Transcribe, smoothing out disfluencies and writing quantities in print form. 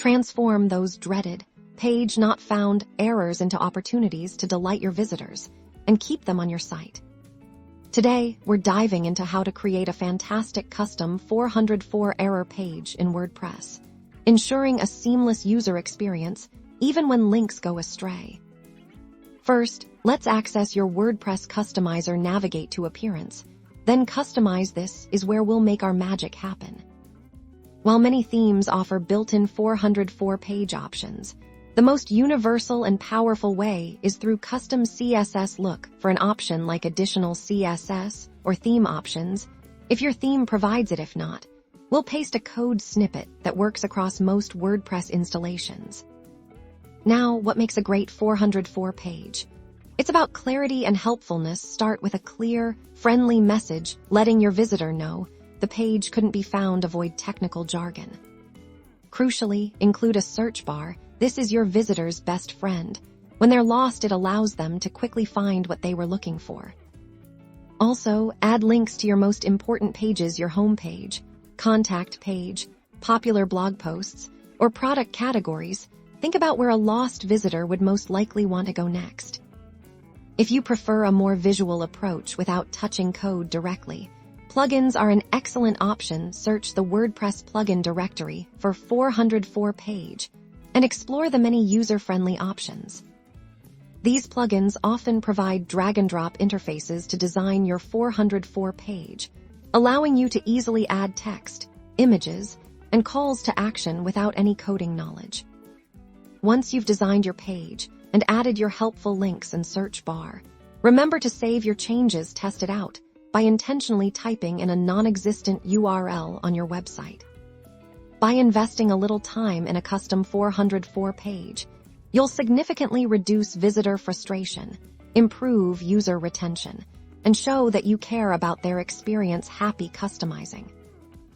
Transform those dreaded, page not found errors into opportunities to delight your visitors and keep them on your site. Today, we're diving into how to create a fantastic custom 404 error page in WordPress, ensuring a seamless user experience even when links go astray. First, let's access your WordPress customizer. Navigate to Appearance, then Customize. This is where we'll make our magic happen. While many themes offer built-in 404 page options, the most universal and powerful way is through custom CSS. Look for an option like Additional CSS or Theme Options if your theme provides it. If not, we'll paste a code snippet that works across most WordPress installations. Now, what makes a great 404 page? It's about clarity and helpfulness. Start with a clear, friendly message letting your visitor know the page couldn't be found. Avoid technical jargon. Crucially, include a search bar. This is your visitor's best friend. When they're lost, it allows them to quickly find what they were looking for. Also, add links to your most important pages, your homepage, contact page, popular blog posts, or product categories. Think about where a lost visitor would most likely want to go next. If you prefer a more visual approach without touching code directly, plugins are an excellent option. Search the WordPress plugin directory for 404 page and explore the many user-friendly options. These plugins often provide drag-and-drop interfaces to design your 404 page, allowing you to easily add text, images, and calls to action without any coding knowledge. Once you've designed your page and added your helpful links and search bar, remember to save your changes. Test it out by intentionally typing in a non-existent URL on your website. By investing a little time in a custom 404 page, you'll significantly reduce visitor frustration, improve user retention, and show that you care about their experience. Happy customizing!